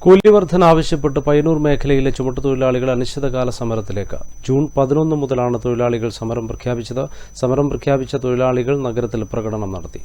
കൂലി വർധന ആവശ്യപ്പെട്ട് പയ്യന്നൂർ മേഖലയിലെ ചുമട്ടുതൊഴിലാളികൾ അനിശ്ചിതകാല സമരത്തിലേക്ക്. ജൂൺ 11 മുതലാണ് തൊഴിലാളികൾ സമരം പ്രഖ്യാപിച്ചത്. സമരം പ്രഖ്യാപിച്ച തൊഴിലാളികൾ നഗരത്തിൽ പ്രകടനം നടത്തി.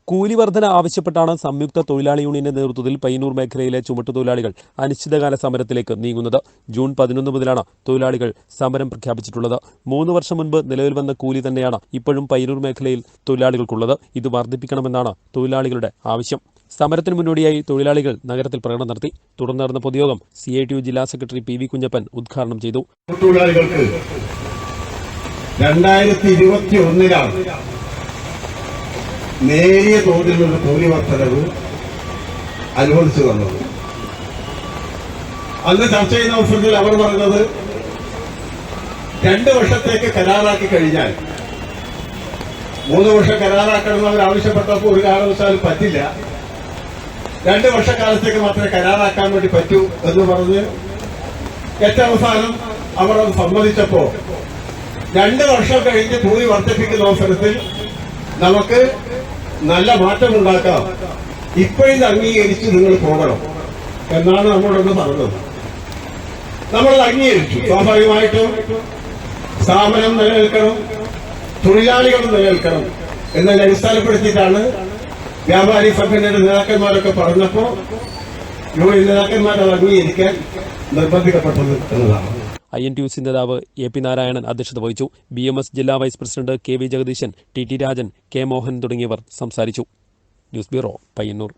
കൂലി വർധന ആവശ്യപ്പെട്ടാണ് സംയുക്ത തൊഴിലാളി യൂണിയന്റെ നേതൃത്വത്തിൽ പയ്യന്നൂർ മേഖലയിലെ ചുമട്ടുതൊഴിലാളികൾ അനിശ്ചിതകാല സമരത്തിലേക്ക് നീങ്ങുന്നത്. ജൂൺ 11 മുതലാണ് തൊഴിലാളികൾ സമരം പ്രഖ്യാപിച്ചിട്ടുള്ളത്. 3 വർഷം മുൻപ് നിലവിൽ വന്ന കൂലി തന്നെയാണ് ഇപ്പോഴും പയ്യന്നൂർ മേഖലയിൽ തൊഴിലാളികൾക്കുള്ളത്. ഇത് വർദ്ധിപ്പിക്കണമെന്നാണ് തൊഴിലാളികളുടെ ആവശ്യം. സമരത്തിന് മുന്നോടിയായി തൊഴിലാളികൾ നഗരത്തിൽ പ്രകടനം നടത്തി. തുടർന്ന് നടന്ന പൊതുയോഗം CITU ജില്ലാ സെക്രട്ടറി PV കുഞ്ഞപ്പൻ ഉദ്ഘാടനം ചെയ്തു. തൊഴിലാളികൾക്ക് 2021 നേരിയ തോതിലുള്ള കൂലി വർധനവ് അനുവദിച്ചു തന്നത്. അന്ന് ചർച്ച ചെയ്യുന്ന അവസരത്തിൽ അവർ പറഞ്ഞത് 2 വർഷത്തേക്ക് കരാറാക്കി കഴിഞ്ഞാൽ 3 വർഷം കരാറാക്കണമെന്ന് അവർ ആവശ്യപ്പെട്ടപ്പോൾ ഒരു കാരണവശാലും പറ്റില്ല, 2 വർഷക്കാലത്തേക്ക് മാത്രമേ കരാറാക്കാൻ വേണ്ടി പറ്റൂ എന്ന് പറഞ്ഞ് ഏറ്റവും അവസാനം അവർ അത് സമ്മതിച്ചപ്പോ 2 വർഷം കഴിഞ്ഞ് കൂലി വർദ്ധിപ്പിക്കുന്ന അവസരത്തിൽ നമുക്ക് നല്ല മാറ്റമുണ്ടാക്കാം, ഇപ്പോഴും അംഗീകരിച്ച് നിങ്ങൾ പോകണം എന്നാണ് നമ്മളോട് പറഞ്ഞത്. നമ്മളത് അംഗീകരിച്ചു. സ്വാഭാവികമായിട്ടും സ്ഥാപനം നിലനിൽക്കണം, തൊഴിലാളികളും നിലനിൽക്കണം എന്നതിനെ അടിസ്ഥാനപ്പെടുത്തിയിട്ടാണ് വ്യാപാരി സംഘടനയുടെ നേതാക്കന്മാരൊക്കെ പറഞ്ഞപ്പോൾ യൂണിയൻ നേതാക്കന്മാർ അത് അംഗീകരിക്കാൻ നിർബന്ധിക്കപ്പെട്ടത് എന്നതാണ്. INTUC നേതാവ് AP നാരായണൻ അധ്യക്ഷത വഹിച്ചു. BMS ജില്ലാ വൈസ് പ്രസിഡന്റ് KV ജഗദീശൻ, TT രാജൻ, K മോഹൻ തുടങ്ങിയവർ സംസാരിച്ചു. News bureau, Payyanur.